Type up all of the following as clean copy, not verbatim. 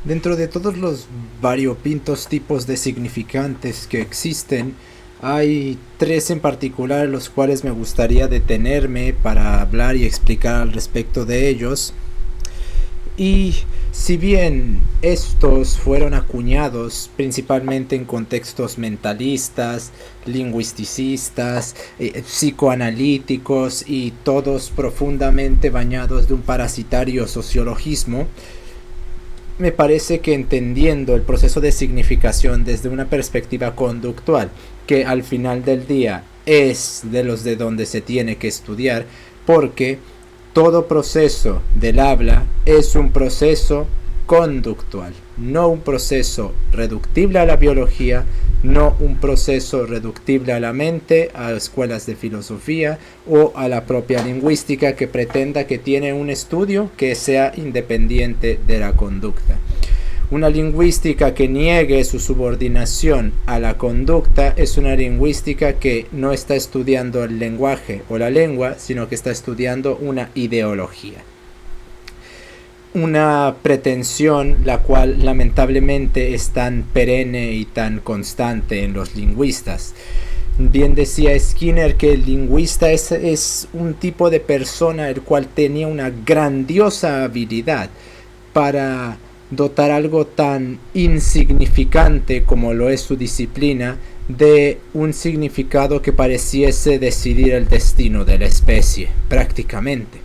Dentro de todos los variopintos tipos de significantes que existen, hay tres en particular los cuales me gustaría detenerme para hablar y explicar al respecto de ellos. Y si bien estos fueron acuñados principalmente en contextos mentalistas, lingüisticistas, psicoanalíticos y todos profundamente bañados de un parasitario sociologismo, me parece que entendiendo el proceso de significación desde una perspectiva conductual, que al final del día es de los de donde se tiene que estudiar, porque todo proceso del habla es un proceso conductual, no un proceso reductible a la biología, no un proceso reductible a la mente, a escuelas de filosofía o a la propia lingüística que pretenda que tiene un estudio que sea independiente de la conducta. Una lingüística que niegue su subordinación a la conducta es una lingüística que no está estudiando el lenguaje o la lengua, sino que está estudiando una ideología. Una pretensión la cual lamentablemente es tan perenne y tan constante en los lingüistas. Bien decía Skinner que el lingüista es un tipo de persona el cual tenía una grandiosa habilidad para dotar algo tan insignificante como lo es su disciplina de un significado que pareciese decidir el destino de la especie, prácticamente.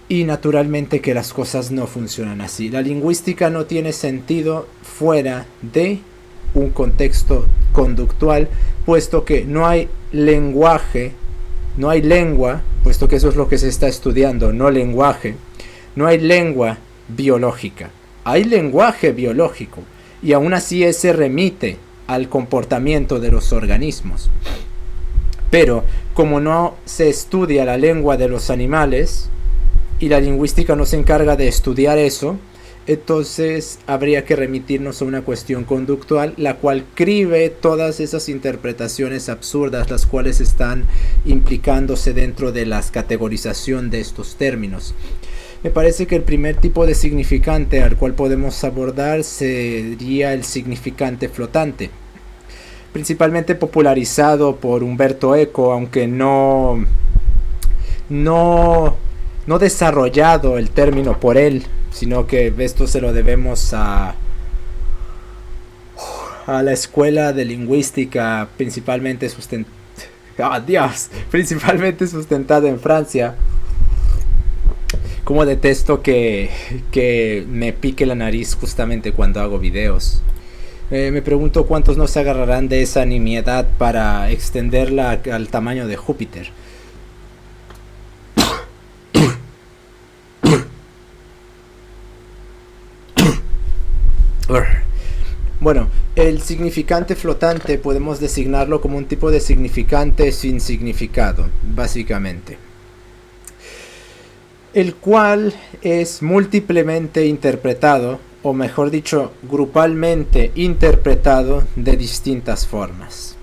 Y naturalmente que las cosas no funcionan así. La lingüística no tiene sentido fuera de un contexto conductual, puesto que no hay lenguaje, no hay lengua, puesto que eso es lo que se está estudiando, no lenguaje, no hay lengua biológica. Hay lenguaje biológico y aún así ese remite al comportamiento de los organismos. Pero como no se estudia la lengua de los animales y la lingüística no se encarga de estudiar eso, entonces habría que remitirnos a una cuestión conductual, la cual cribe todas esas interpretaciones absurdas, las cuales están implicándose dentro de la categorización de estos términos. Me parece que el primer tipo de significante al cual podemos abordar sería el significante flotante, principalmente popularizado por Umberto Eco, aunque no desarrollado el término por él, sino que esto se lo debemos a la escuela de lingüística principalmente principalmente sustentada en Francia. Como detesto que me pique la nariz justamente cuando hago videos. Me pregunto cuántos no se agarrarán de esa nimiedad para extenderla al tamaño de Júpiter. Bueno, el significante flotante podemos designarlo como un tipo de significante sin significado, básicamente, el cual es múltiplemente interpretado, o mejor dicho, grupalmente interpretado de distintas formas.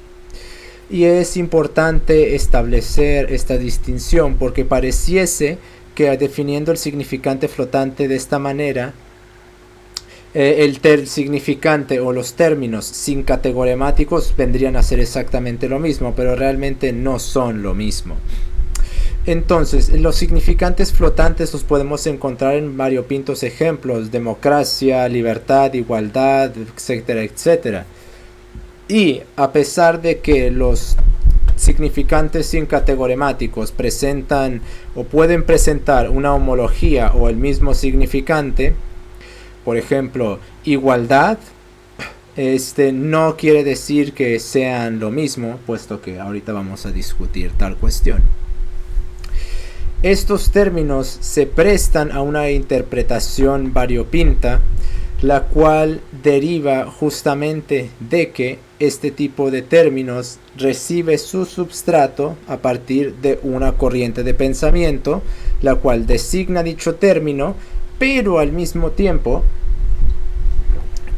Y es importante establecer esta distinción porque pareciese que definiendo el significante flotante de esta manera, el significante o los términos sin categoremáticos vendrían a ser exactamente lo mismo, pero realmente no son lo mismo. Entonces, los significantes flotantes los podemos encontrar en variopintos ejemplos: democracia, libertad, igualdad, etcétera, etcétera. Y a pesar de que los significantes sin categoremáticos presentan o pueden presentar una homología o el mismo significante, por ejemplo, igualdad, no quiere decir que sean lo mismo, puesto que ahorita vamos a discutir tal cuestión. Estos términos se prestan a una interpretación variopinta, la cual deriva justamente de que este tipo de términos recibe su substrato a partir de una corriente de pensamiento, la cual designa dicho término, pero al mismo tiempo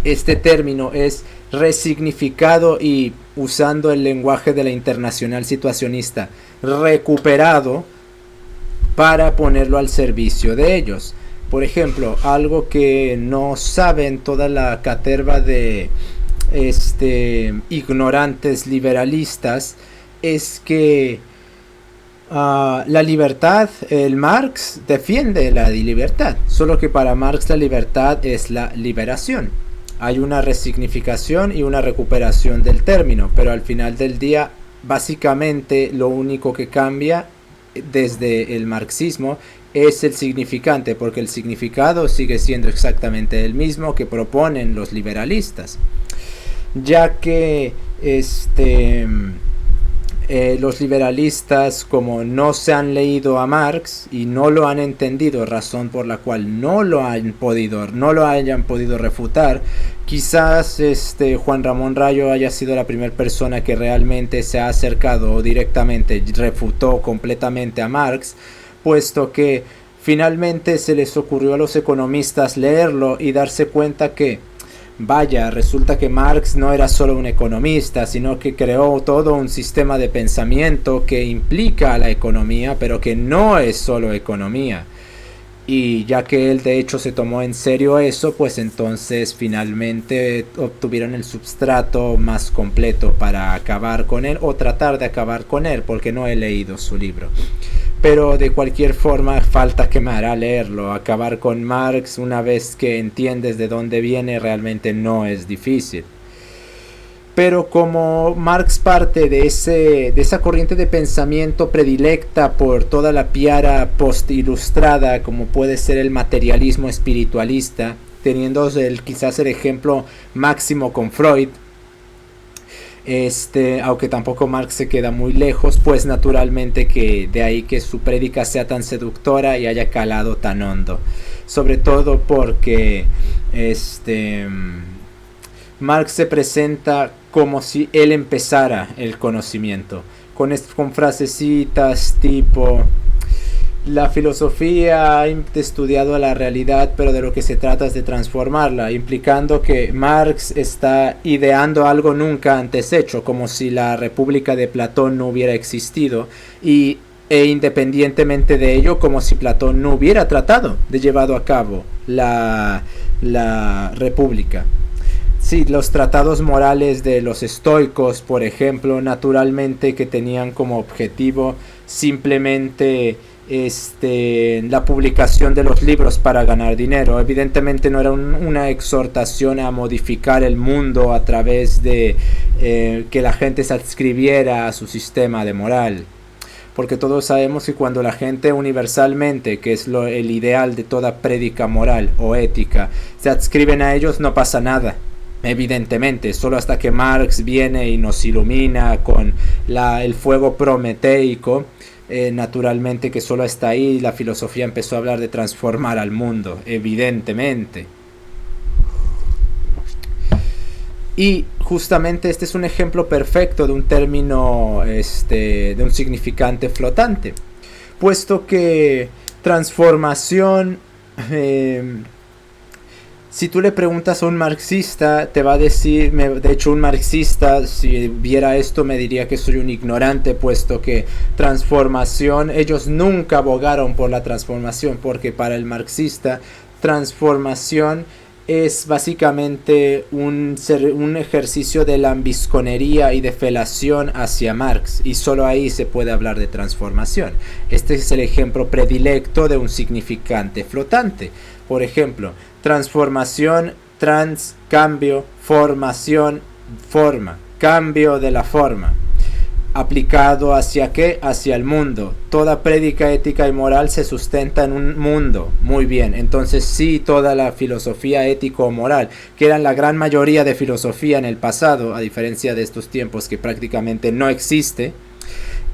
este término es resignificado y, usando el lenguaje de la internacional situacionista, recuperado para ponerlo al servicio de ellos. Por ejemplo, algo que no saben toda la caterva de ignorantes liberalistas es que la libertad, el Marx defiende la libertad, solo que para Marx la libertad es la liberación. Hay una resignificación y una recuperación del término, pero al final del día, básicamente lo único que cambia desde el marxismo es el significante, porque el significado sigue siendo exactamente el mismo que proponen los liberalistas, ya que los liberalistas, como no se han leído a Marx y no lo han entendido, razón por la cual no lo hayan podido refutar, quizás Juan Ramón Rayo haya sido la primera persona que realmente se ha acercado o directamente refutó completamente a Marx, puesto que finalmente se les ocurrió a los economistas leerlo y darse cuenta que vaya, resulta que Marx no era solo un economista, sino que creó todo un sistema de pensamiento que implica a la economía, pero que no es solo economía. Y ya que él de hecho se tomó en serio eso, pues entonces finalmente obtuvieron el substrato más completo para acabar con él, o tratar de acabar con él, porque no he leído su libro. Pero de cualquier forma falta que me hará leerlo. Acabar con Marx una vez que entiendes de dónde viene realmente no es difícil. Pero como Marx parte de esa corriente de pensamiento predilecta por toda la piara post-ilustrada, como puede ser el materialismo espiritualista, teniendo quizás el ejemplo máximo con Freud, aunque tampoco Marx se queda muy lejos, pues naturalmente que de ahí que su prédica sea tan seductora y haya calado tan hondo, sobre todo porque Marx se presenta como si él empezara el conocimiento, con frasecitas tipo: la filosofía ha estudiado la realidad, pero de lo que se trata es de transformarla, implicando que Marx está ideando algo nunca antes hecho, como si la República de Platón no hubiera existido, e independientemente de ello, como si Platón no hubiera tratado de llevar a cabo la República. Sí, los tratados morales de los estoicos, por ejemplo, naturalmente que tenían como objetivo simplemente la publicación de los libros para ganar dinero. Evidentemente no era una exhortación a modificar el mundo a través de que la gente se adscribiera a su sistema de moral, porque todos sabemos que cuando la gente universalmente, que es el ideal de toda prédica moral o ética, se adscriben a ellos, no pasa nada. Evidentemente, solo hasta que Marx viene y nos ilumina con el fuego prometeico, naturalmente que solo hasta ahí la filosofía empezó a hablar de transformar al mundo, evidentemente. Y justamente este es un ejemplo perfecto de un término, de un significante flotante, puesto que transformación, si tú le preguntas a un marxista, te va a decir, de hecho un marxista, si viera esto, me diría que soy un ignorante, puesto que transformación, ellos nunca abogaron por la transformación, porque para el marxista, transformación es básicamente un ejercicio de lambisconería y de felación hacia Marx, y solo ahí se puede hablar de transformación. Este es el ejemplo predilecto de un significante flotante. Por ejemplo, transformación, cambio, formación, forma, cambio de la forma. ¿Aplicado hacia qué? Hacia el mundo. Toda prédica ética y moral se sustenta en un mundo. Muy bien, entonces sí, toda la filosofía ético-moral, que eran la gran mayoría de filosofía en el pasado, a diferencia de estos tiempos que prácticamente no existe,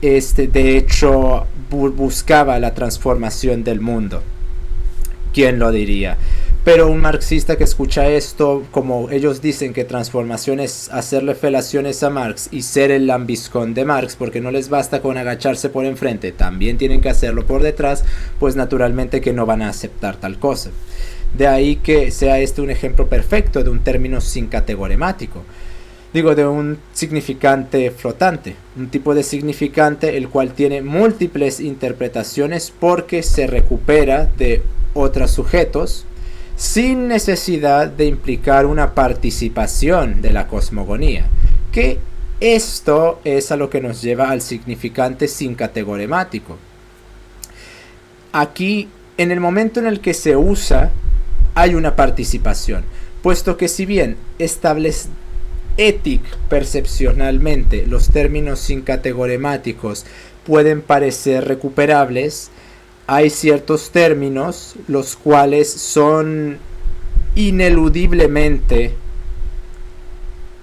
de hecho buscaba la transformación del mundo. ¿Quién lo diría? Pero un marxista que escucha esto, como ellos dicen que transformación es hacerle felaciones a Marx y ser el lambiscón de Marx, porque no les basta con agacharse por enfrente, también tienen que hacerlo por detrás, pues naturalmente que no van a aceptar tal cosa. De ahí que sea un ejemplo perfecto de un término sin categoremático. Digo, de un significante flotante, un tipo de significante el cual tiene múltiples interpretaciones porque se recupera de otros sujetos, sin necesidad de implicar una participación de la cosmogonía, que esto es a lo que nos lleva al significante sincategoremático. Aquí, en el momento en el que se usa, hay una participación, puesto que si bien establece étic percepcionalmente los términos sincategoremáticos pueden parecer recuperables, hay ciertos términos los cuales son ineludiblemente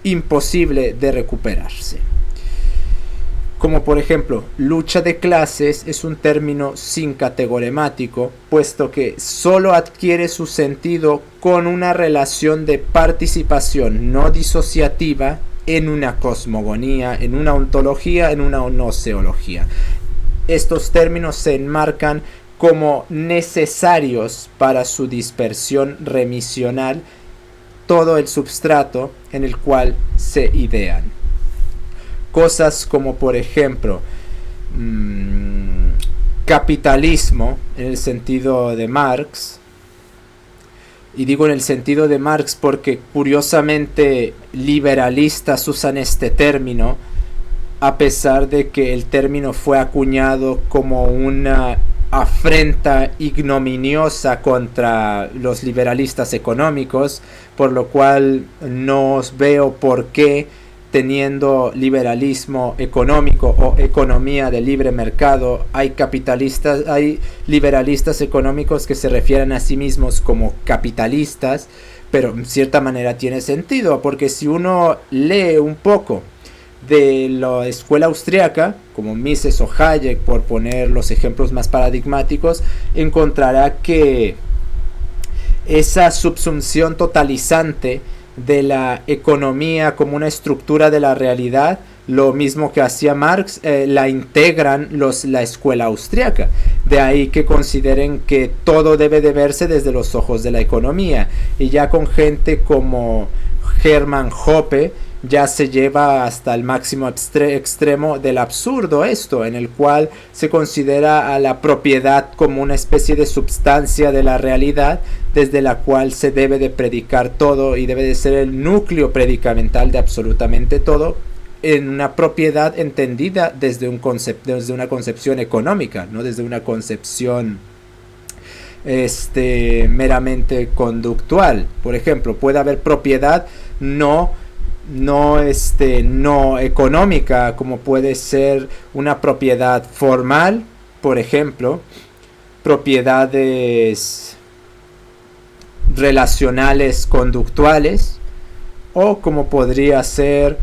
imposible de recuperarse. Como por ejemplo, lucha de clases es un término sincategoremático, puesto que solo adquiere su sentido con una relación de participación no disociativa en una cosmogonía, en una ontología, en una gnoseología. Estos términos se enmarcan como necesarios para su dispersión remisional, todo el substrato en el cual se idean. Cosas como por ejemplo capitalismo en el sentido de Marx, y digo en el sentido de Marx porque curiosamente liberalistas usan este término, a pesar de que el término fue acuñado como una afrenta ignominiosa contra los liberalistas económicos, por lo cual no veo por qué, teniendo liberalismo económico o economía de libre mercado, hay liberalistas económicos que se refieren a sí mismos como capitalistas, pero en cierta manera tiene sentido, porque si uno lee un poco de la escuela austriaca, como Mises o Hayek, por poner los ejemplos más paradigmáticos, encontrará que esa subsunción totalizante de la economía como una estructura de la realidad, lo mismo que hacía Marx, la integran la escuela austriaca. De ahí que consideren que todo debe de verse desde los ojos de la economía. Y ya con gente como Hermann Hoppe ya se lleva hasta el máximo extremo del absurdo esto, en el cual se considera a la propiedad como una especie de substancia de la realidad, desde la cual se debe de predicar todo y debe de ser el núcleo predicamental de absolutamente todo, en una propiedad entendida desde una concepción económica, no desde una concepción meramente conductual. Por ejemplo, puede haber propiedad no económica, como puede ser una propiedad formal, por ejemplo, propiedades relacionales conductuales, o como podría ser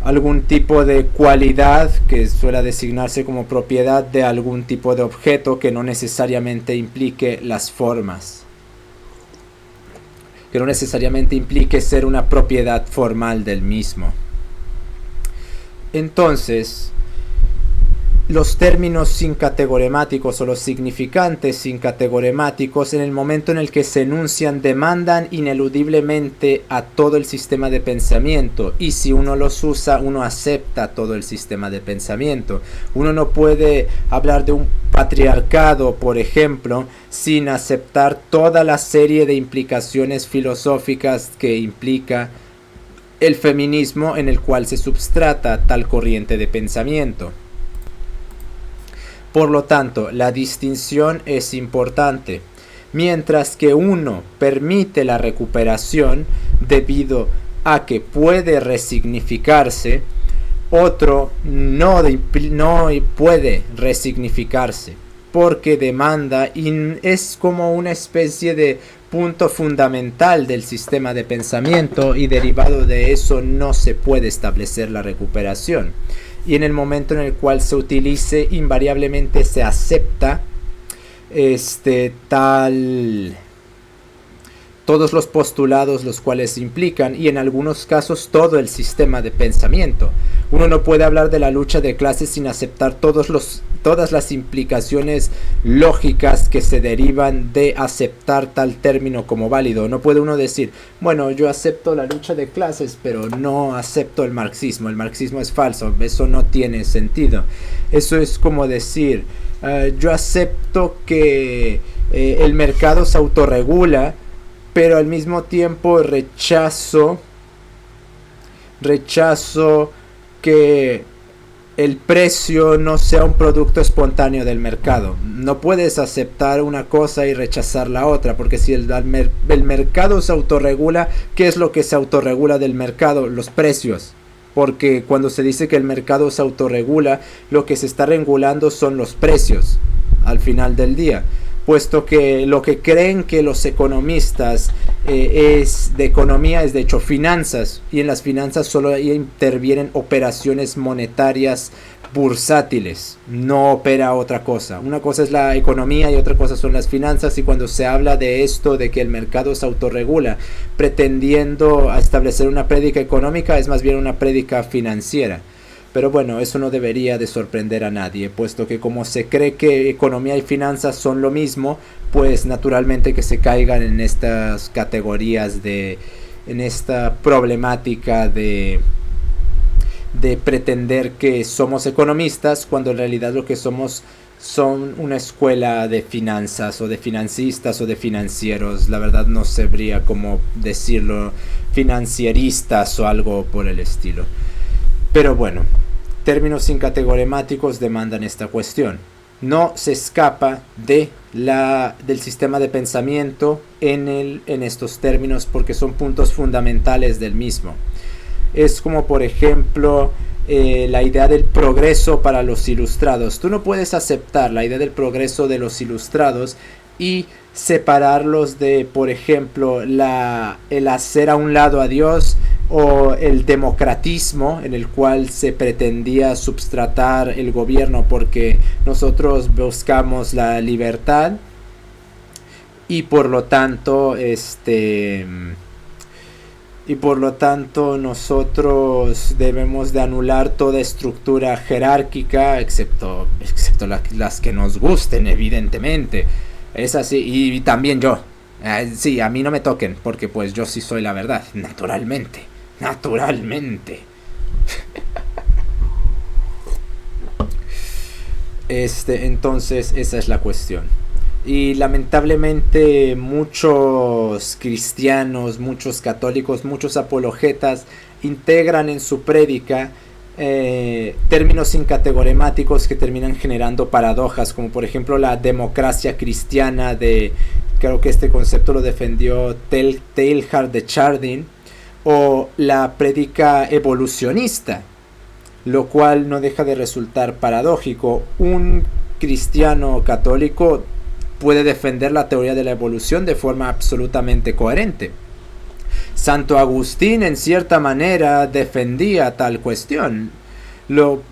algún tipo de cualidad que suele designarse como propiedad de algún tipo de objeto que no necesariamente implique las formas, que no necesariamente implique ser una propiedad formal del mismo. Entonces, los términos sincategoremáticos o los significantes sincategoremáticos, en el momento en el que se enuncian, demandan ineludiblemente a todo el sistema de pensamiento, y si uno los usa, uno acepta todo el sistema de pensamiento. Uno no puede hablar de un patriarcado, por ejemplo, sin aceptar toda la serie de implicaciones filosóficas que implica el feminismo, en el cual se substrata tal corriente de pensamiento. Por lo tanto, la distinción es importante. Mientras que uno permite la recuperación debido a que puede resignificarse, otro no puede resignificarse porque demanda y es como una especie de punto fundamental del sistema de pensamiento, y derivado de eso no se puede establecer la recuperación. Y en el momento en el cual se utilice, invariablemente se acepta todos los postulados los cuales implican, y en algunos casos todo el sistema de pensamiento. Uno no puede hablar de la lucha de clases sin aceptar todas las implicaciones lógicas que se derivan de aceptar tal término como válido. No puede uno decir, bueno, yo acepto la lucha de clases, pero no acepto el marxismo es falso, eso no tiene sentido. Eso es como decir, yo acepto que el mercado se autorregula, pero al mismo tiempo rechazo que el precio no sea un producto espontáneo del mercado. No puedes aceptar una cosa y rechazar la otra, porque si el mercado se autorregula, ¿qué es lo que se autorregula del mercado? Los precios. Porque cuando se dice que el mercado se autorregula, lo que se está regulando son los precios al final del día, puesto que lo que creen que los economistas es de economía es de hecho finanzas, y en las finanzas solo intervienen operaciones monetarias bursátiles, no opera otra cosa. Una cosa es la economía y otra cosa son las finanzas, y cuando se habla de esto, de que el mercado se autorregula pretendiendo establecer una prédica económica, es más bien una prédica financiera. Pero bueno, eso no debería de sorprender a nadie, puesto que como se cree que economía y finanzas son lo mismo, pues naturalmente que se caigan en estas categorías en esta problemática de pretender que somos economistas, cuando en realidad lo que somos son una escuela de finanzas, o de financistas, o de financieros. La verdad no sabría cómo decirlo, financieristas o algo por el estilo. Pero bueno, términos sincategoremáticos demandan esta cuestión. No se escapa del sistema de pensamiento en estos términos, porque son puntos fundamentales del mismo. Es como por ejemplo la idea del progreso para los ilustrados. Tú no puedes aceptar la idea del progreso de los ilustrados y separarlos de, por ejemplo, el hacer a un lado a Dios, o el democratismo en el cual se pretendía substratar el gobierno, porque nosotros buscamos la libertad y por lo tanto nosotros debemos de anular toda estructura jerárquica, excepto las que nos gusten, evidentemente. Es así, y también yo. Sí, a mí no me toquen, porque pues yo sí soy la verdad, naturalmente. Entonces esa es la cuestión. Y lamentablemente muchos cristianos, muchos católicos, muchos apologetas integran en su prédica términos sincategoremáticos que terminan generando paradojas, como por ejemplo la democracia cristiana creo que este concepto lo defendió Teilhard de Chardin, o la prédica evolucionista, lo cual no deja de resultar paradójico. Un cristiano católico puede defender la teoría de la evolución de forma absolutamente coherente. Santo Agustín en cierta manera defendía tal cuestión.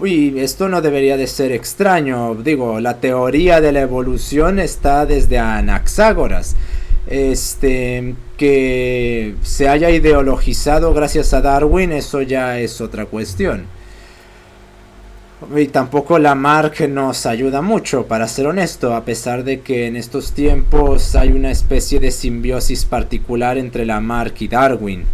Y esto no debería de ser extraño. Digo, la teoría de la evolución está desde Anaxágoras. Que se haya ideologizado gracias a Darwin, eso ya es otra cuestión. Y tampoco Lamarck nos ayuda mucho, para ser honesto, a pesar de que en estos tiempos hay una especie de simbiosis particular entre Lamarck y Darwin.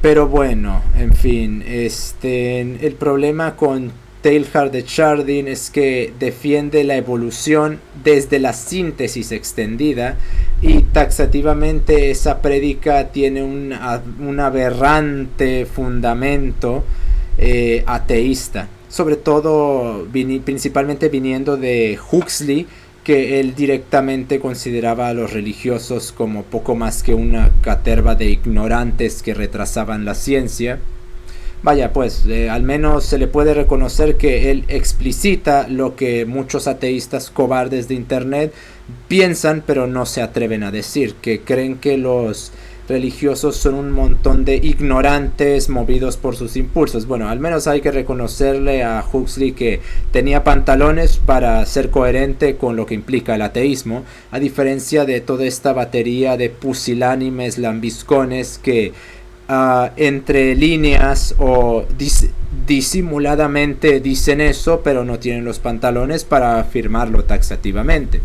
Pero bueno, en fin, el problema con Teilhard de Chardin es que defiende la evolución desde la síntesis extendida, y taxativamente esa prédica tiene un aberrante fundamento ateísta, sobre todo principalmente viniendo de Huxley, que él directamente consideraba a los religiosos como poco más que una caterva de ignorantes que retrasaban la ciencia. Vaya, pues, al menos se le puede reconocer que él explicita lo que muchos ateístas cobardes de internet piensan, pero no se atreven a decir, que creen que los religiosos son un montón de ignorantes movidos por sus impulsos. Bueno, al menos hay que reconocerle a Huxley que tenía pantalones para ser coherente con lo que implica el ateísmo, a diferencia de toda esta batería de pusilánimes lambiscones que entre líneas o disimuladamente dicen eso, pero no tienen los pantalones para afirmarlo taxativamente.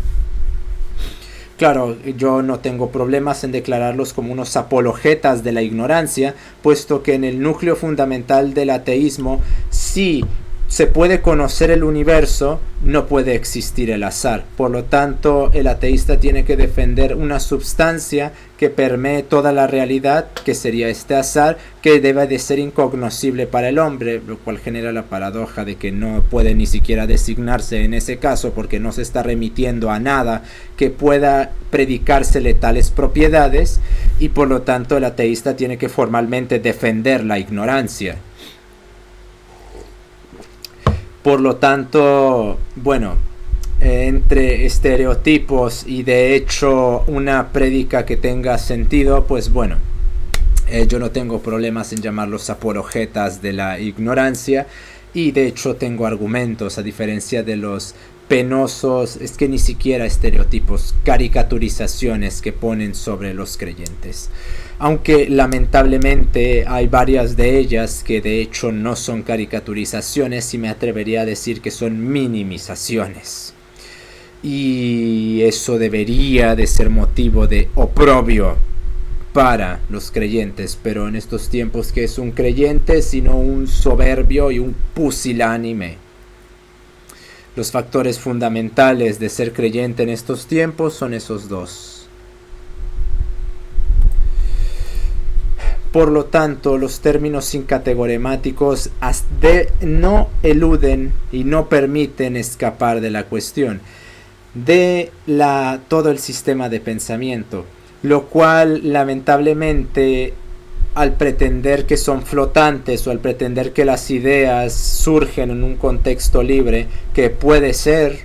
Claro, yo no tengo problemas en declararlos como unos apologetas de la ignorancia, puesto que en el núcleo fundamental del ateísmo sí se puede conocer el universo, no puede existir el azar. Por lo tanto, el ateísta tiene que defender una substancia que permee toda la realidad, que sería este azar, que debe de ser incognoscible para el hombre, lo cual genera la paradoja de que no puede ni siquiera designarse en ese caso, porque no se está remitiendo a nada que pueda predicársele tales propiedades, y por lo tanto el ateísta tiene que formalmente defender la ignorancia. Por lo tanto, bueno, entre estereotipos y de hecho una prédica que tenga sentido, pues bueno, yo no tengo problemas en llamarlos apologetas de la ignorancia, y de hecho tengo argumentos, a diferencia de los penosos, es que ni siquiera estereotipos, caricaturizaciones que ponen sobre los creyentes. Aunque lamentablemente hay varias de ellas que de hecho no son caricaturizaciones, y me atrevería a decir que son minimizaciones. Y eso debería de ser motivo de oprobio para los creyentes, pero en estos tiempos, ¿qué es un creyente sino un soberbio y un pusilánime? Los factores fundamentales de ser creyente en estos tiempos son esos dos. Por lo tanto, los términos sincategoremáticos no eluden y no permiten escapar de la cuestión de todo el sistema de pensamiento, lo cual lamentablemente, al pretender que son flotantes o al pretender que las ideas surgen en un contexto libre, que puede ser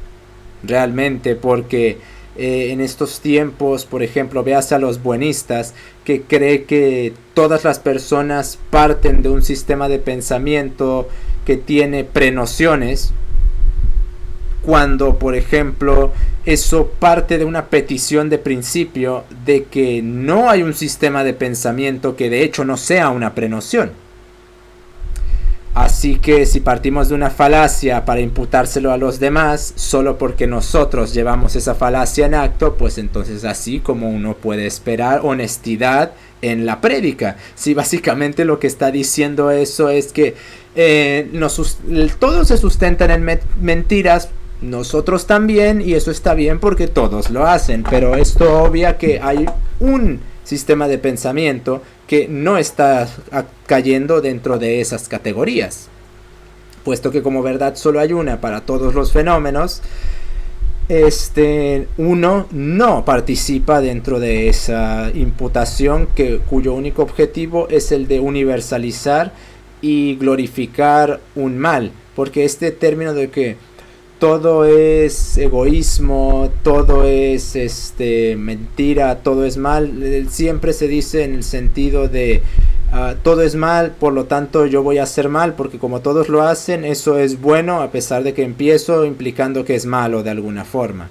realmente, porque en estos tiempos, por ejemplo, veas a los buenistas, que cree que todas las personas parten de un sistema de pensamiento que tiene prenociones, cuando, por ejemplo, eso parte de una petición de principio de que no hay un sistema de pensamiento que de hecho no sea una prenoción. Así que si partimos de una falacia para imputárselo a los demás, solo porque nosotros llevamos esa falacia en acto, pues entonces así como uno puede esperar honestidad en la prédica. Si básicamente lo que está diciendo eso es que todos se sustentan en mentiras, nosotros también, y eso está bien porque todos lo hacen, pero esto obvia que hay un sistema de pensamiento que no está cayendo dentro de esas categorías, puesto que como verdad solo hay una para todos los fenómenos. Uno no participa dentro de esa imputación cuyo único objetivo es el de universalizar y glorificar un mal, porque este término de que todo es egoísmo, todo es mentira, todo es mal, siempre se dice en el sentido de todo es mal, por lo tanto yo voy a hacer mal, porque como todos lo hacen, eso es bueno, a pesar de que empiezo implicando que es malo de alguna forma.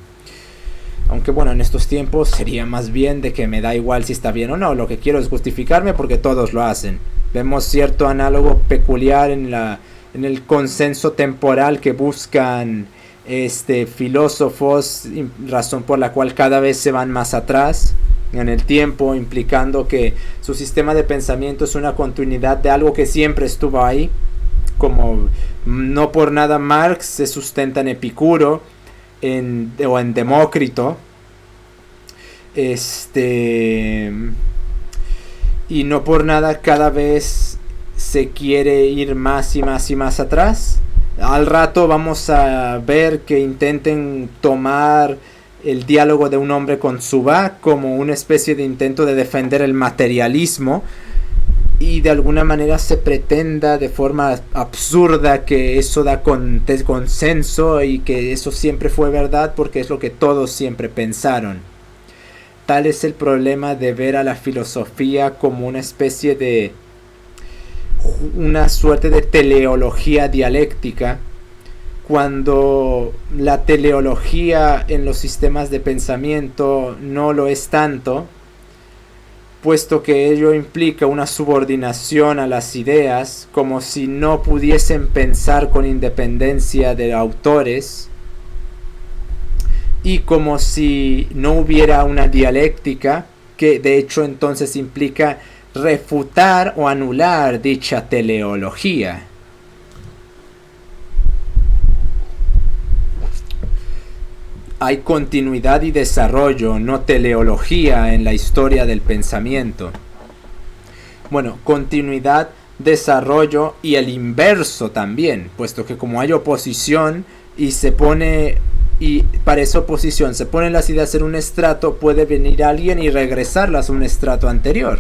Aunque bueno, en estos tiempos sería más bien de que me da igual si está bien o no, lo que quiero es justificarme porque todos lo hacen. Vemos cierto análogo peculiar en el consenso temporal que buscan filósofos, razón por la cual cada vez se van más atrás en el tiempo, implicando que su sistema de pensamiento es una continuidad de algo que siempre estuvo ahí, como no por nada Marx se sustenta en Epicuro o en Demócrito, y no por nada cada vez se quiere ir más y más y más atrás. Al rato vamos a ver que intenten tomar el diálogo de un hombre con Subá como una especie de intento de defender el materialismo, y de alguna manera se pretenda de forma absurda que eso da consenso y que eso siempre fue verdad porque es lo que todos siempre pensaron. Tal es el problema de ver a la filosofía como una suerte de teleología dialéctica, cuando la teleología en los sistemas de pensamiento no lo es tanto, puesto que ello implica una subordinación a las ideas, como si no pudiesen pensar con independencia de autores, y como si no hubiera una dialéctica, que de hecho entonces implica refutar o anular dicha teleología. hay continuidad y desarrollo, no teleología en la historia del pensamiento. Bueno, continuidad, desarrollo y el inverso también, puesto que como hay oposición y para esa oposición se ponen las ideas en un estrato, puede venir alguien y regresarlas a un estrato anterior.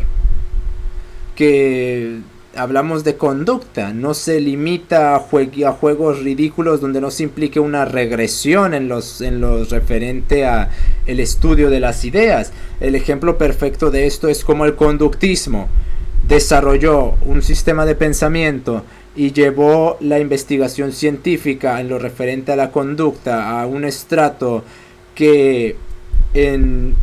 Que hablamos de conducta, no se limita a juegos ridículos donde no se implique una regresión en los referente a el estudio de las ideas. El ejemplo perfecto de esto es como el conductismo desarrolló un sistema de pensamiento y llevó la investigación científica en lo referente a la conducta a un estrato que en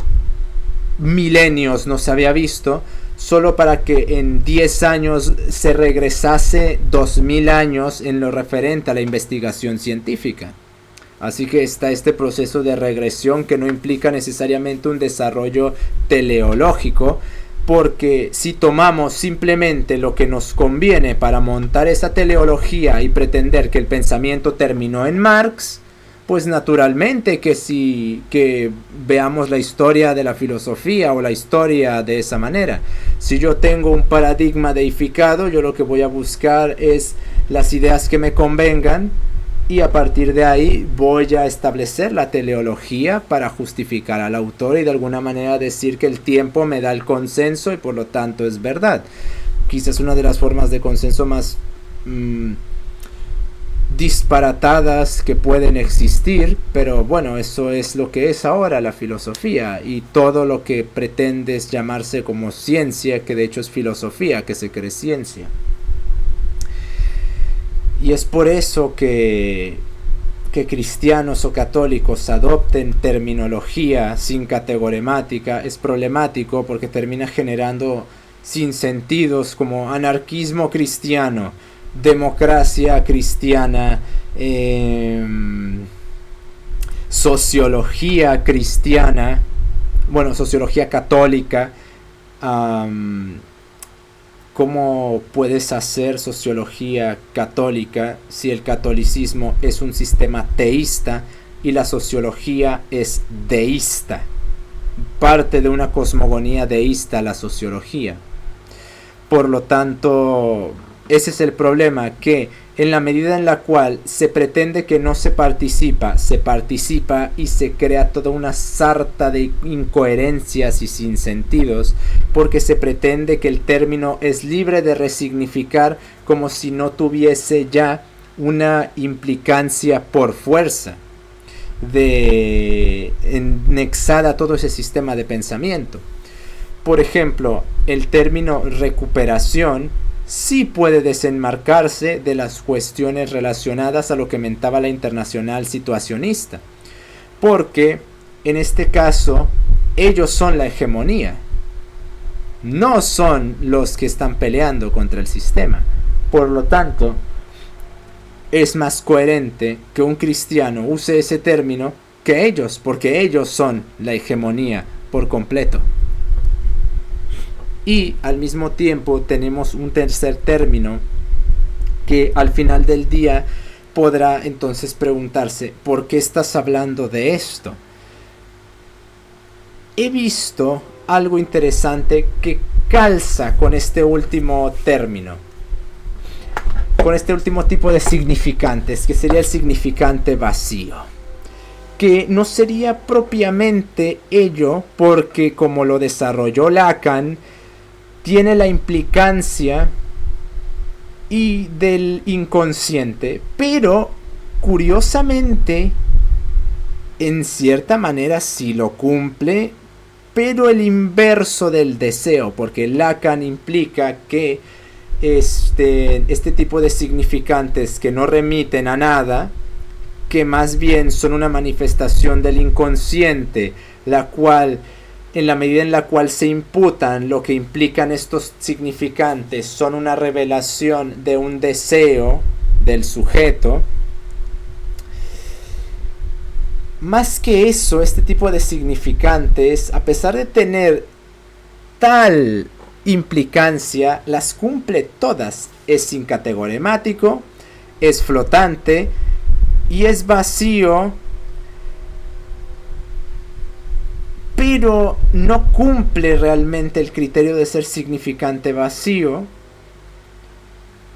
milenios no se había visto, solo para que en 10 años se regresase 2000 años en lo referente a la investigación científica. Así que está este proceso de regresión que no implica necesariamente un desarrollo teleológico, porque si tomamos simplemente lo que nos conviene para montar esa teleología y pretender que el pensamiento terminó en Marx, pues naturalmente que veamos la historia de la filosofía o la historia de esa manera. Si yo tengo un paradigma deificado, yo lo que voy a buscar es las ideas que me convengan y a partir de ahí voy a establecer la teleología para justificar al autor y de alguna manera decir que el tiempo me da el consenso y por lo tanto es verdad. Quizás una de las formas de consenso más disparatadas que pueden existir, pero bueno, eso es lo que es ahora la filosofía y todo lo que pretende llamarse como ciencia, que de hecho es filosofía, que se cree ciencia. Y es por eso que cristianos o católicos adopten terminología sin categoremática es problemático, porque termina generando sinsentidos como anarquismo cristiano, democracia cristiana, sociología cristiana, bueno, sociología católica. ¿Cómo puedes hacer sociología católica si el catolicismo es un sistema teísta y la sociología es deísta? Parte de una cosmogonía deísta la sociología. Por lo tanto, ese es el problema, que en la medida en la cual se pretende que no se participa y se crea toda una sarta de incoherencias y sinsentidos, porque se pretende que el término es libre de resignificar como si no tuviese ya una implicancia por fuerza de anexada a todo ese sistema de pensamiento. Por ejemplo, el término recuperación sí puede desenmarcarse de las cuestiones relacionadas a lo que mentaba la internacional situacionista, porque en este caso ellos son la hegemonía, no son los que están peleando contra el sistema. Por lo tanto, es más coherente que un cristiano use ese término que ellos, porque ellos son la hegemonía por completo. Y al mismo tiempo tenemos un tercer término que al final del día podrá entonces preguntarse, ¿por qué estás hablando de esto? He visto algo interesante que calza con este último término, con este último tipo de significantes, que sería el significante vacío, que no sería propiamente ello, porque como lo desarrolló Lacan, tiene la implicancia y del inconsciente, pero curiosamente en cierta manera sí lo cumple, pero el inverso del deseo, porque Lacan implica que este tipo de significantes que no remiten a nada, que más bien son una manifestación del inconsciente, la cual en la medida en la cual se imputan lo que implican estos significantes son una revelación de un deseo del sujeto. Más que eso, este tipo de significantes, a pesar de tener tal implicancia, las cumple todas. Es sin pero no cumple realmente el criterio de ser significante vacío,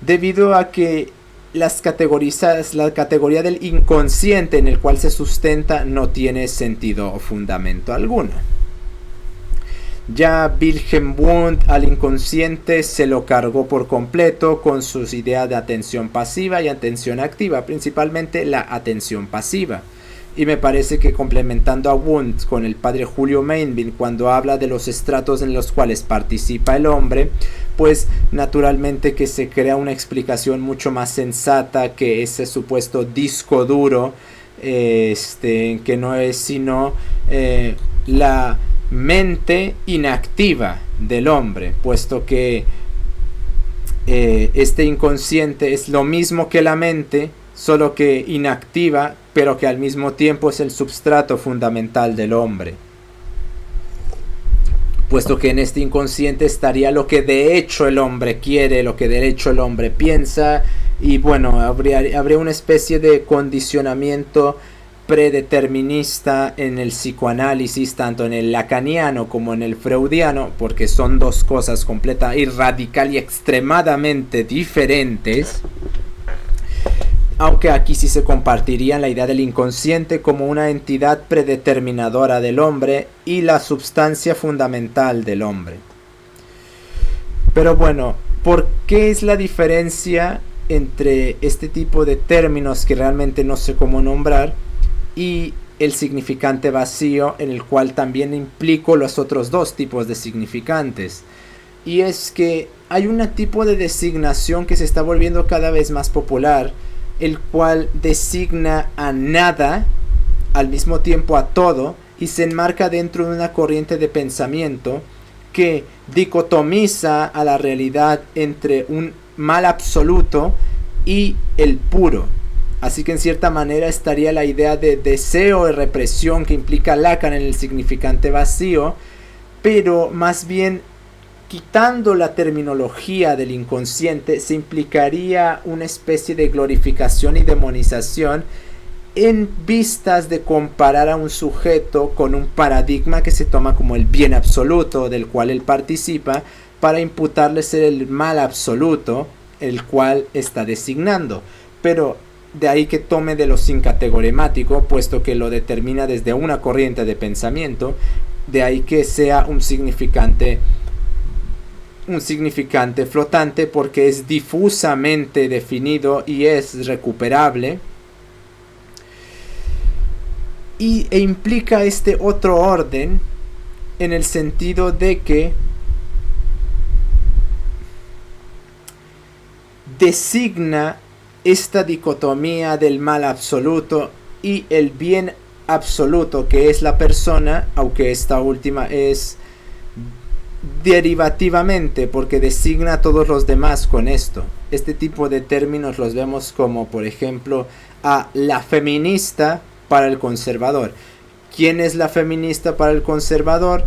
debido a que la categoría del inconsciente en el cual se sustenta no tiene sentido o fundamento alguno. Ya Wilhelm Wundt al inconsciente se lo cargó por completo con sus ideas de atención pasiva y atención activa, principalmente la atención pasiva. Y me parece que complementando a Wundt con el padre Julio Meinville cuando habla de los estratos en los cuales participa el hombre, pues naturalmente que se crea una explicación mucho más sensata que ese supuesto disco duro, que no es sino la mente inactiva del hombre, puesto que este inconsciente es lo mismo que la mente, solo que inactiva, pero que al mismo tiempo es el substrato fundamental del hombre, puesto que en este inconsciente estaría lo que de hecho el hombre quiere, lo que de hecho el hombre piensa, y bueno, habría una especie de condicionamiento predeterminista en el psicoanálisis, tanto en el lacaniano como en el freudiano, porque son dos cosas completas y radical y extremadamente diferentes, aunque aquí sí se compartirían la idea del inconsciente como una entidad predeterminadora del hombre y la substancia fundamental del hombre. Pero bueno, ¿por qué es la diferencia entre este tipo de términos que realmente no sé cómo nombrar y el significante vacío, en el cual también implico los otros dos tipos de significantes? Y es que hay un tipo de designación que se está volviendo cada vez más popular, el cual designa a nada, al mismo tiempo a todo, y se enmarca dentro de una corriente de pensamiento que dicotomiza a la realidad entre un mal absoluto y el puro. Así que en cierta manera estaría la idea de deseo y represión que implica Lacan en el significante vacío, pero más bien quitando la terminología del inconsciente se implicaría una especie de glorificación y demonización en vistas de comparar a un sujeto con un paradigma que se toma como el bien absoluto del cual él participa, para imputarle ser el mal absoluto el cual está designando. Pero de ahí que tome de lo sincategoremático, puesto que lo determina desde una corriente de pensamiento, de ahí que sea un significante flotante, porque es difusamente definido y es recuperable, e implica este otro orden en el sentido de que designa esta dicotomía del mal absoluto y el bien absoluto, que es la persona, aunque esta última es derivativamente porque designa a todos los demás con esto. Este tipo de términos los vemos como, por ejemplo, a la feminista para el conservador. ¿Quién es la feminista para el conservador?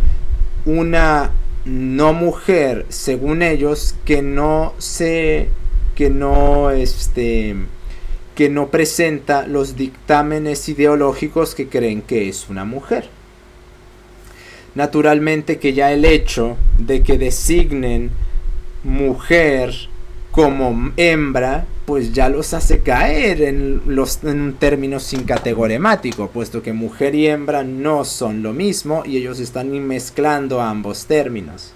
Una no mujer, según ellos, que no presenta los dictámenes ideológicos que creen que es una mujer. Naturalmente que ya el hecho de que designen mujer como hembra, pues ya los hace caer en un término sincategoremático, puesto que mujer y hembra no son lo mismo y ellos están mezclando ambos términos.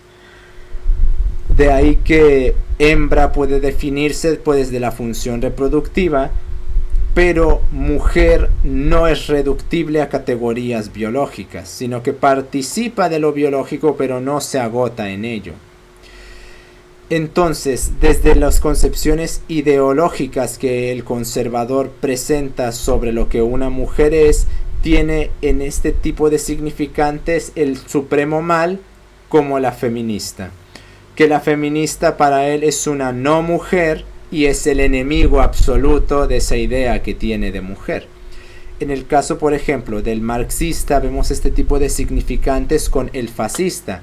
De ahí que hembra puede definirse pues desde la función reproductiva, pero mujer no es reductible a categorías biológicas, sino que participa de lo biológico pero no se agota en ello. Entonces, desde las concepciones ideológicas que el conservador presenta sobre lo que una mujer es, tiene en este tipo de significantes el supremo mal como la feminista. Que la feminista para él es una no mujer y es el enemigo absoluto de esa idea que tiene de mujer. En el caso, por ejemplo, del marxista, vemos este tipo de significantes con el fascista.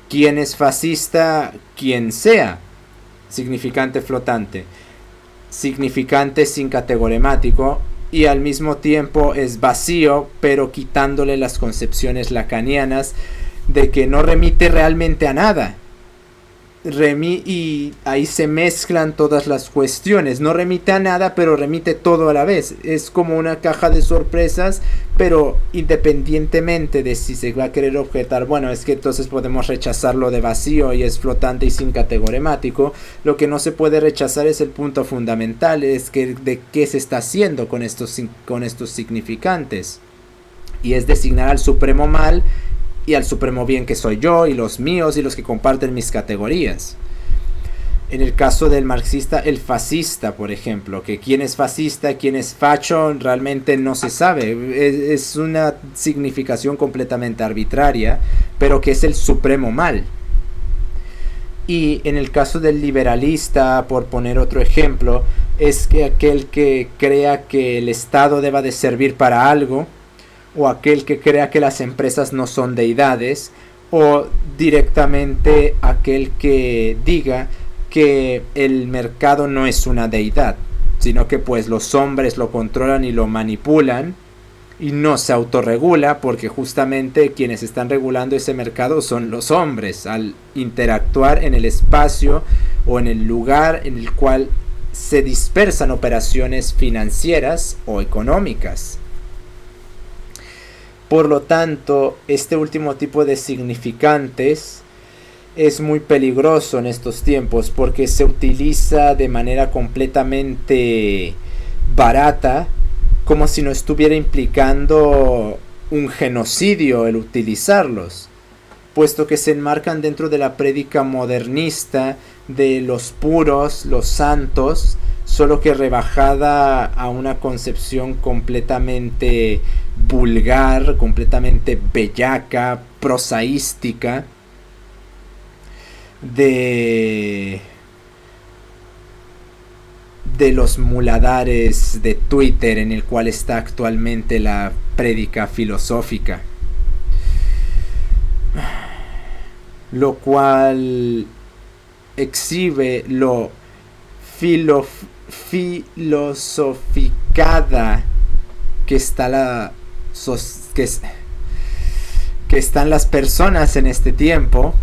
¿Quién es fascista? Quien sea. Significante flotante. Significante sincategoremático. y al mismo tiempo es vacío, pero quitándole las concepciones lacanianas de que no remite realmente a nada. Y ahí se mezclan todas las cuestiones. No remite a nada, pero remite todo a la vez. Es como una caja de sorpresas, pero independientemente de si se va a querer objetar, bueno, es que entonces podemos rechazarlo de vacío y es flotante y sin categoremático. Lo que no se puede rechazar es el punto fundamental, es que de qué se está haciendo con estos significantes. Y es designar al supremo mal y al supremo bien, que soy yo y los míos y los que comparten mis categorías. En el caso del marxista, el fascista, por ejemplo, que quién es fascista, quién es facho, realmente no se sabe. Es una significación completamente arbitraria, pero que es el supremo mal. Y en el caso del liberalista, por poner otro ejemplo, es que aquel que crea que el Estado deba de servir para algo, o aquel que crea que las empresas no son deidades, o directamente aquel que diga que el mercado no es una deidad, sino que pues los hombres lo controlan y lo manipulan y no se autorregula, porque justamente quienes están regulando ese mercado son los hombres al interactuar en el espacio o en el lugar en el cual se dispersan operaciones financieras o económicas. Por lo tanto, este último tipo de significantes es muy peligroso en estos tiempos porque se utiliza de manera completamente barata, como si no estuviera implicando un genocidio el utilizarlos, puesto que se enmarcan dentro de la prédica modernista de los puros, los santos, solo que rebajada a una concepción completamente vulgar, completamente bellaca, prosaística de los muladares de Twitter, en el cual está actualmente la prédica filosófica, lo cual exhibe lo filosoficada que está que están las personas en este tiempo,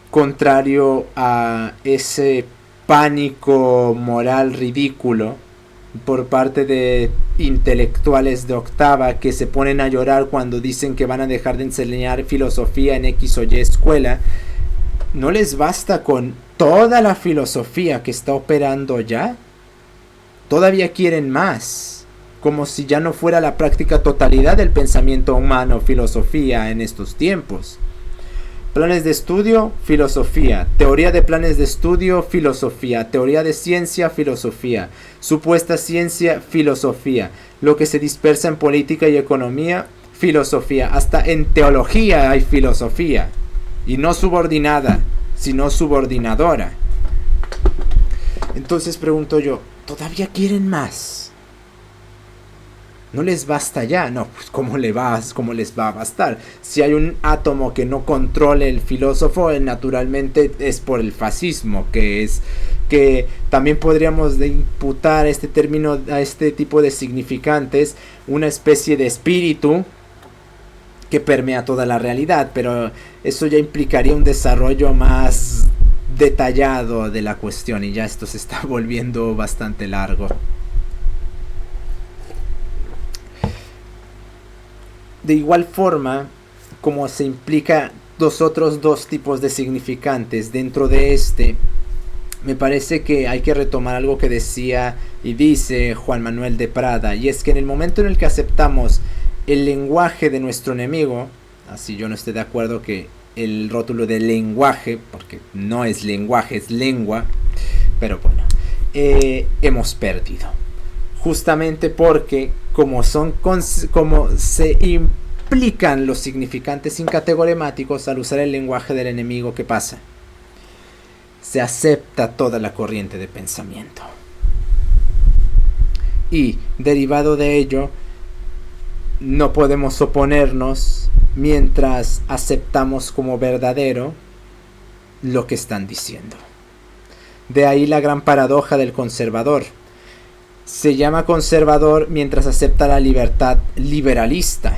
contrario a ese pánico moral ridículo por parte de intelectuales de octava que se ponen a llorar cuando dicen que van a dejar de enseñar filosofía en X o Y escuela. ¿No les basta con toda la filosofía que está operando ya? Todavía quieren más, como si ya no fuera la práctica totalidad del pensamiento humano filosofía en estos tiempos. Planes de estudio, filosofía. Teoría de planes de estudio, filosofía. Teoría de ciencia, filosofía. Supuesta ciencia, filosofía. Lo que se dispersa en política y economía, filosofía. Hasta en teología hay filosofía. Y no subordinada, sino subordinadora. Entonces pregunto yo, ¿todavía quieren más? ¿No les basta ya? No, pues ¿cómo les va a bastar? Si hay un átomo que no controle el filósofo, naturalmente es por el fascismo, que también podríamos de imputar este término a este tipo de significantes, una especie de espíritu que permea toda la realidad, pero eso ya implicaría un desarrollo más detallado de la cuestión y ya esto se está volviendo bastante largo. De igual forma, como se implica los otros dos tipos de significantes dentro de este, me parece que hay que retomar algo que decía y dice Juan Manuel de Prada, y es que en el momento en el que aceptamos el lenguaje de nuestro enemigo, así yo no estoy de acuerdo que el rótulo de lenguaje, porque no es lenguaje, es lengua, pero bueno, hemos perdido. Justamente porque como se implican los significantes incategoremáticos al usar el lenguaje del enemigo, ¿qué pasa? Se acepta toda la corriente de pensamiento. Y derivado de ello, no podemos oponernos mientras aceptamos como verdadero lo que están diciendo. De ahí la gran paradoja del conservador. Se llama conservador mientras acepta la libertad liberalista.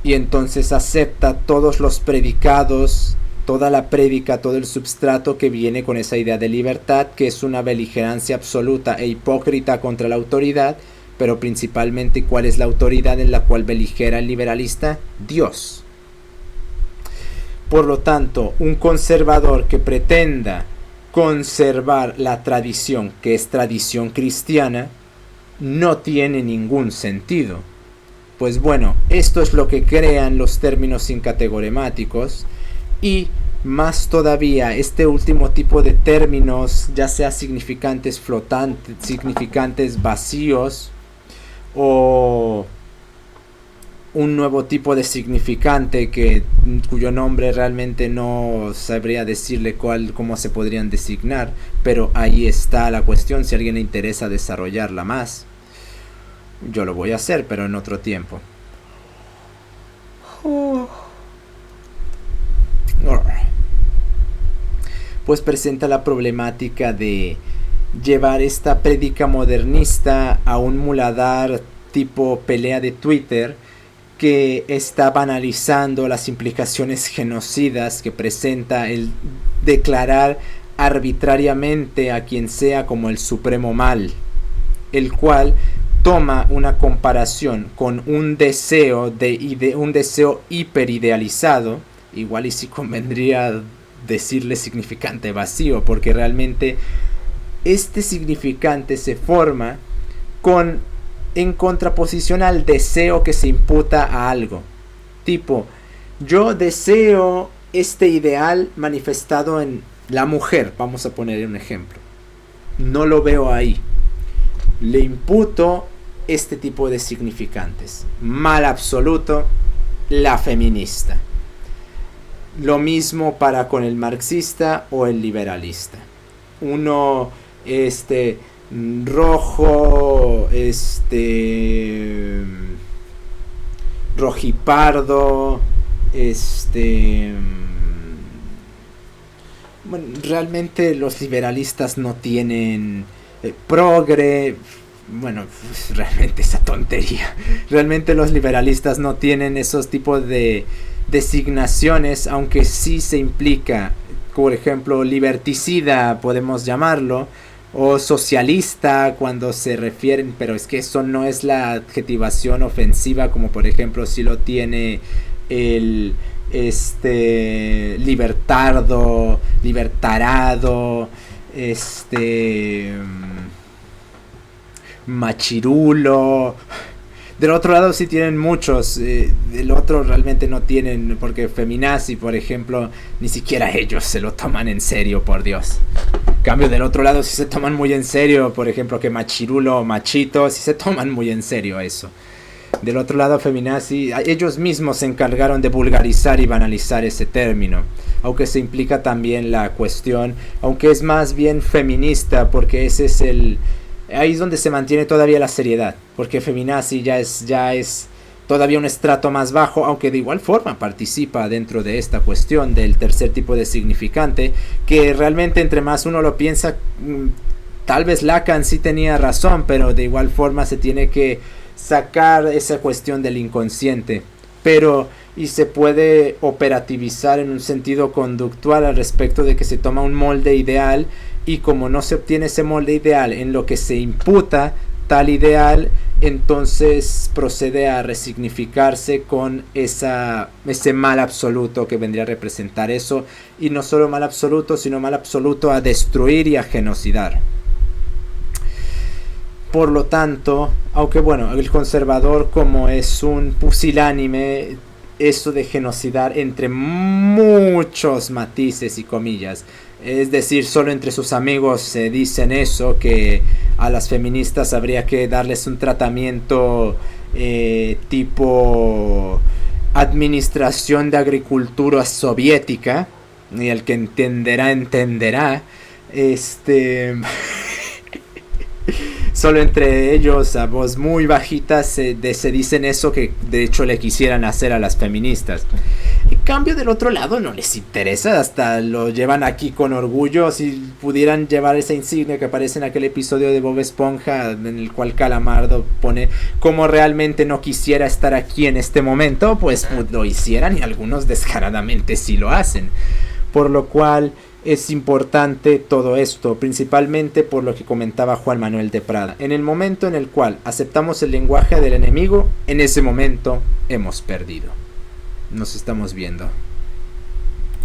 Y entonces acepta todos los predicados, toda la prédica, todo el substrato que viene con esa idea de libertad, que es una beligerancia absoluta e hipócrita contra la autoridad, pero principalmente, ¿cuál es la autoridad en la cual beligera el liberalista? Dios. Por lo tanto, un conservador que pretenda conservar la tradición, que es tradición cristiana, no tiene ningún sentido. Pues bueno, esto es lo que crean los términos sincategoremáticos, y más todavía este último tipo de términos, ya sea significantes flotantes, significantes vacíos, o un nuevo tipo de significante cuyo nombre realmente no sabría decirle cómo se podrían designar, pero ahí está la cuestión. Si a alguien le interesa desarrollarla más, yo lo voy a hacer, pero en otro tiempo. Pues presenta la problemática de llevar esta prédica modernista a un muladar tipo pelea de Twitter, que está banalizando las implicaciones genocidas que presenta el declarar arbitrariamente a quien sea como el supremo mal, el cual toma una comparación con un deseo un deseo hiperidealizado, igual y si convendría decirle significante vacío, porque realmente este significante se forma en contraposición al deseo que se imputa a algo. Tipo, yo deseo este ideal manifestado en la mujer, vamos a poner un ejemplo. No lo veo ahí. Le imputo este tipo de significantes. Mal absoluto, la feminista. Lo mismo para con el marxista o el liberalista. Uno, rojo, rojipardo, bueno, realmente los liberalistas no tienen progre, bueno, realmente esa tontería. Realmente los liberalistas no tienen esos tipos de designaciones, aunque sí se implica, por ejemplo, liberticida, podemos llamarlo, o socialista cuando se refieren, pero es que eso no es la adjetivación ofensiva, como por ejemplo si lo tiene el libertardo, libertarado, machirulo. Del otro lado sí tienen muchos, del otro realmente no tienen, porque feminazi, por ejemplo, ni siquiera ellos se lo toman en serio, por Dios. En cambio, del otro lado sí se toman muy en serio, por ejemplo, que machirulo o machito, sí se toman muy en serio eso. Del otro lado, feminazi, ellos mismos se encargaron de vulgarizar y banalizar ese término, aunque se implica también la cuestión, aunque es más bien feminista, porque ese es ahí es donde se mantiene todavía la seriedad, porque feminazi ya es todavía un estrato más bajo, aunque de igual forma participa dentro de esta cuestión del tercer tipo de significante, que realmente entre más uno lo piensa, tal vez Lacan sí tenía razón, pero de igual forma se tiene que sacar esa cuestión del inconsciente, y se puede operativizar en un sentido conductual al respecto de que se toma un molde ideal, y como no se obtiene ese molde ideal en lo que se imputa tal ideal, entonces procede a resignificarse con ese mal absoluto que vendría a representar eso, y no solo mal absoluto, sino mal absoluto a destruir y a genocidar. Por lo tanto, aunque bueno, el conservador, como es un pusilánime, eso de genocidar entre muchos matices y comillas, es decir, solo entre sus amigos se dicen eso, que a las feministas habría que darles un tratamiento tipo administración de agricultura soviética, y el que entenderá, solo entre ellos a voz muy bajita se dicen eso, que de hecho le quisieran hacer a las feministas. En cambio del otro lado no les interesa, hasta lo llevan aquí con orgullo. Si pudieran llevar esa insignia que aparece en aquel episodio de Bob Esponja en el cual Calamardo pone como realmente no quisiera estar aquí en este momento, pues lo hicieran, y algunos descaradamente sí lo hacen. Por lo cual es importante todo esto, principalmente por lo que comentaba Juan Manuel de Prada. En el momento en el cual aceptamos el lenguaje del enemigo, en ese momento hemos perdido. Nos estamos viendo.